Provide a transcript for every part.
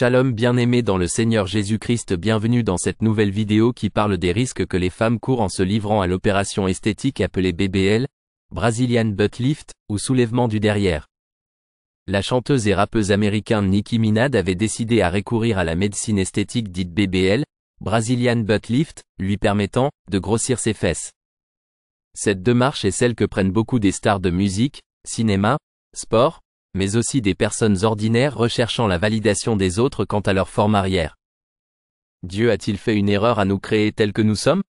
Shalom bien-aimés dans le Seigneur Jésus-Christ, bienvenue dans cette nouvelle vidéo qui parle des risques que les femmes courent en se livrant à l'opération esthétique appelée BBL, Brazilian Butt Lift, ou soulèvement du derrière. La chanteuse et rappeuse américaine Nicki Minaj avait décidé à recourir à la médecine esthétique dite BBL, Brazilian Butt Lift, lui permettant de grossir ses fesses. Cette démarche est celle que prennent beaucoup des stars de musique, cinéma, sport, mais aussi des personnes ordinaires recherchant la validation des autres quant à leur forme arrière. Dieu a-t-il fait une erreur à nous créer tels que nous sommes?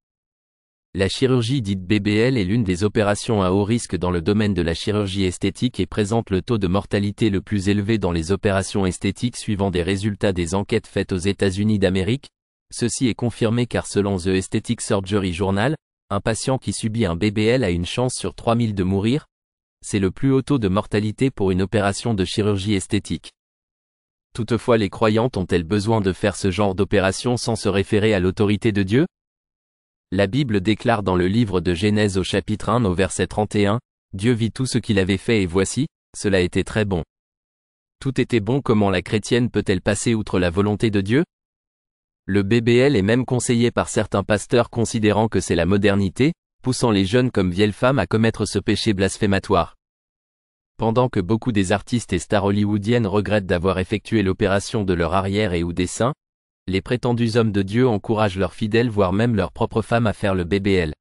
La chirurgie dite BBL est l'une des opérations à haut risque dans le domaine de la chirurgie esthétique et présente le taux de mortalité le plus élevé dans les opérations esthétiques suivant des résultats des enquêtes faites aux États-Unis d'Amérique. Ceci est confirmé car selon The Aesthetic Surgery Journal, un patient qui subit un BBL a une chance sur 3000 de mourir. C'est le plus haut taux de mortalité pour une opération de chirurgie esthétique. Toutefois, les croyantes ont-elles besoin de faire ce genre d'opération sans se référer à l'autorité de Dieu? La Bible déclare dans le livre de Genèse au chapitre 1 au verset 31, « Dieu vit tout ce qu'il avait fait et voici, cela était très bon. » Tout était bon. Comment la chrétienne peut-elle passer outre la volonté de Dieu? Le BBL est même conseillé par certains pasteurs considérant que c'est la modernité, poussant les jeunes comme vieilles femmes à commettre ce péché blasphématoire. Pendant que beaucoup des artistes et stars hollywoodiennes regrettent d'avoir effectué l'opération de leur arrière et ou des seins, les prétendus hommes de Dieu encouragent leurs fidèles voire même leurs propres femmes à faire le BBL.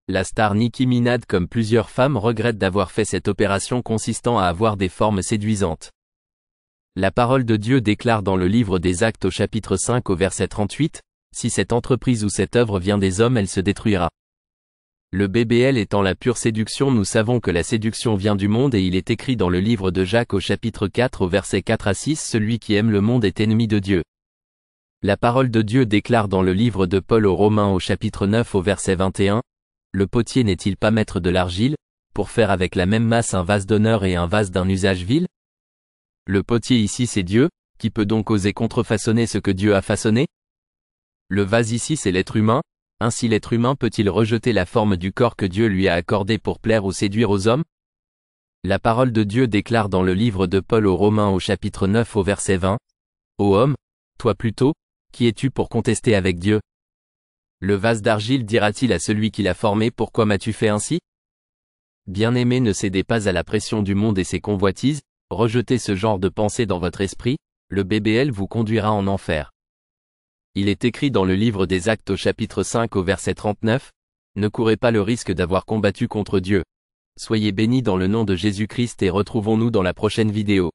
La star Nicki Minaj comme plusieurs femmes regrette d'avoir fait cette opération consistant à avoir des formes séduisantes. La parole de Dieu déclare dans le livre des Actes au chapitre 5 au verset 38, « Si cette entreprise ou cette œuvre vient des hommes, elle se détruira. » Le BBL étant la pure séduction, nous savons que la séduction vient du monde et il est écrit dans le livre de Jacques au chapitre 4 au verset 4 à 6, « Celui qui aime le monde est ennemi de Dieu. » La parole de Dieu déclare dans le livre de Paul aux Romains au chapitre 9 au verset 21, « Le potier n'est-il pas maître de l'argile, pour faire avec la même masse un vase d'honneur et un vase d'un usage vil? » Le potier ici c'est Dieu, qui peut donc oser contrefaçonner ce que Dieu a façonné? Le vase ici c'est l'être humain. Ainsi l'être humain peut-il rejeter la forme du corps que Dieu lui a accordé pour plaire ou séduire aux hommes? La parole de Dieu déclare dans le livre de Paul aux Romains au chapitre 9 au verset 20, « Ô homme, toi plutôt, qui es-tu pour contester avec Dieu? Le vase d'argile dira-t-il à celui qui l'a formé, pourquoi m'as-tu fait ainsi? » Bien-aimés, ne cédez pas à la pression du monde et ses convoitises, rejetez ce genre de pensée dans votre esprit, le BBL vous conduira en enfer. Il est écrit dans le livre des Actes au chapitre 5 au verset 39, « Ne courez pas le risque d'avoir combattu contre Dieu. » Soyez bénis dans le nom de Jésus-Christ et retrouvons-nous dans la prochaine vidéo.